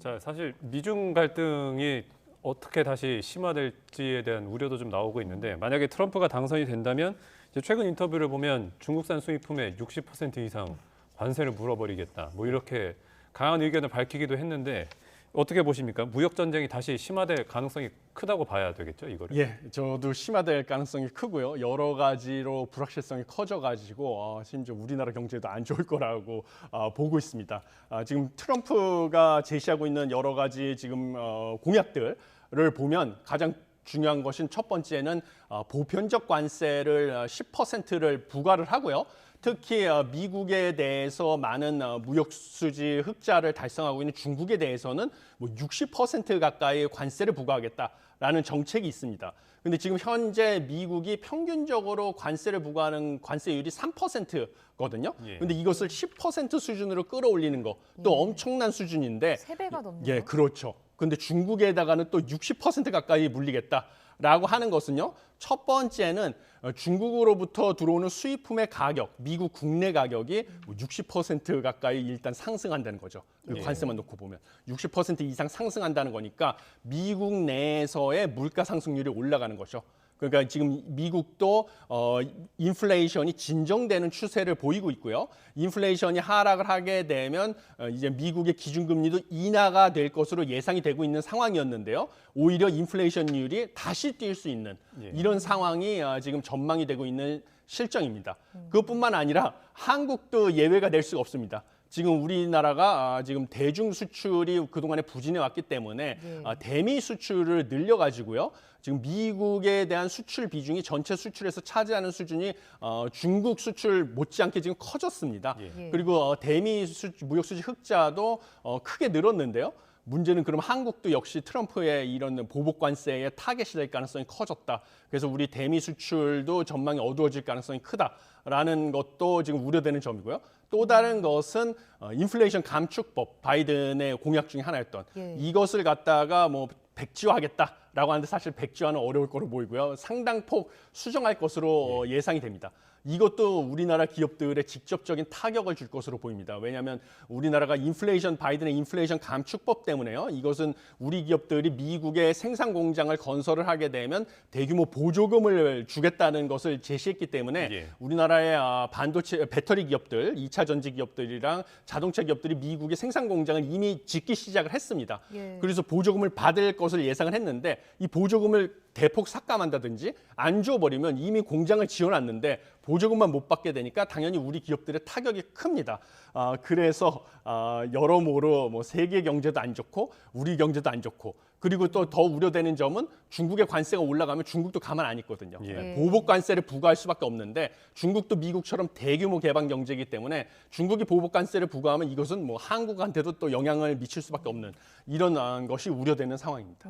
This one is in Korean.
자, 사실 미중 갈등이 어떻게 다시 심화될지에 대한 우려도 좀 나오고 있는데 만약에 트럼프가 당선이 된다면 이제 최근 인터뷰를 보면 중국산 수입품에 60% 이상 관세를 물어버리겠다. 뭐 이렇게 강한 의견을 밝히기도 했는데 어떻게 보십니까? 무역 전쟁이 다시 심화될 가능성이 크다고 봐야 되겠죠, 이거를? 예, 저도 심화될 가능성이 크고요. 여러 가지로 불확실성이 커져가지고 심지어 우리나라 경제도 안 좋을 거라고 보고 있습니다. 지금 트럼프가 제시하고 있는 여러 가지 지금 공약들을 보면 가장 중요한 것은 첫 번째는 보편적 관세를 10%를 부과를 하고요. 특히 미국에 대해서 많은 무역 수지 흑자를 달성하고 있는 중국에 대해서는 뭐 60% 가까이 관세를 부과하겠다라는 정책이 있습니다. 근데 지금 현재 미국이 평균적으로 관세를 부과하는 관세율이 3%거든요. 예. 근데 이것을 10% 수준으로 끌어올리는 거 또 엄청난 수준인데 3배가 넘네요. 예, 그렇죠. 근데 중국에다가는 또 60% 가까이 물리겠다라고 하는 것은요. 첫 번째는 중국으로부터 들어오는 수입품의 가격, 미국 국내 가격이 60% 가까이 일단 상승한다는 거죠. 그 관세만 놓고 보면 60% 이상 상승한다는 거니까 미국 내에서의 물가 상승률이 올라가는 거죠. 그러니까 지금 미국도 인플레이션이 진정되는 추세를 보이고 있고요. 인플레이션이 하락을 하게 되면 이제 미국의 기준금리도 인하가 될 것으로 예상이 되고 있는 상황이었는데요. 오히려 인플레이션율이 다시 뛸 수 있는 이런 상황이 지금 전망이 되고 있는 실정입니다. 그것뿐만 아니라 한국도 예외가 될 수가 없습니다. 지금 우리나라가 지금 대중 수출이 그동안에 부진해 왔기 때문에 대미 수출을 늘려가지고요. 지금 미국에 대한 수출 비중이 전체 수출에서 차지하는 수준이 중국 수출 못지않게 지금 커졌습니다. 그리고 대미 무역 수지 흑자도 크게 늘었는데요. 문제는 그럼 한국도 역시 트럼프의 이런 보복 관세에 타겟이 될 가능성이 커졌다. 그래서 우리 대미 수출도 전망이 어두워질 가능성이 크다라는 것도 지금 우려되는 점이고요. 또 다른 것은 인플레이션 감축법, 바이든의 공약 중에 하나였던 이것을 갖다가 뭐 백지화하겠다라고 하는데 사실 백지화는 어려울 거로 보이고요. 상당폭 수정할 것으로 예상이 됩니다. 이것도 우리나라 기업들의 직접적인 타격을 줄 것으로 보입니다. 왜냐하면 우리나라가 바이든의 인플레이션 감축법 때문에요. 이것은 우리 기업들이 미국의 생산 공장을 건설을 하게 되면 대규모 보조금을 주겠다는 것을 제시했기 때문에 우리나라의 반도체, 배터리 기업들, 2차 전지 기업들이랑 자동차 기업들이 미국의 생산 공장을 이미 짓기 시작을 했습니다. 그래서 보조금을 받을 것을 예상을 했는데 이 보조금을 대폭 삭감한다든지 안 줘버리면 이미 공장을 지어놨는데 보조금만 못 받게 되니까 당연히 우리 기업들의 타격이 큽니다. 그래서 여러모로 뭐 세계 경제도 안 좋고 우리 경제도 안 좋고 그리고 또 더 우려되는 점은 중국의 관세가 올라가면 중국도 가만 안 있거든요. 보복 관세를 부과할 수밖에 없는데 중국도 미국처럼 대규모 개방 경제이기 때문에 중국이 보복 관세를 부과하면 이것은 뭐 한국한테도 또 영향을 미칠 수밖에 없는 이런 것이 우려되는 상황입니다.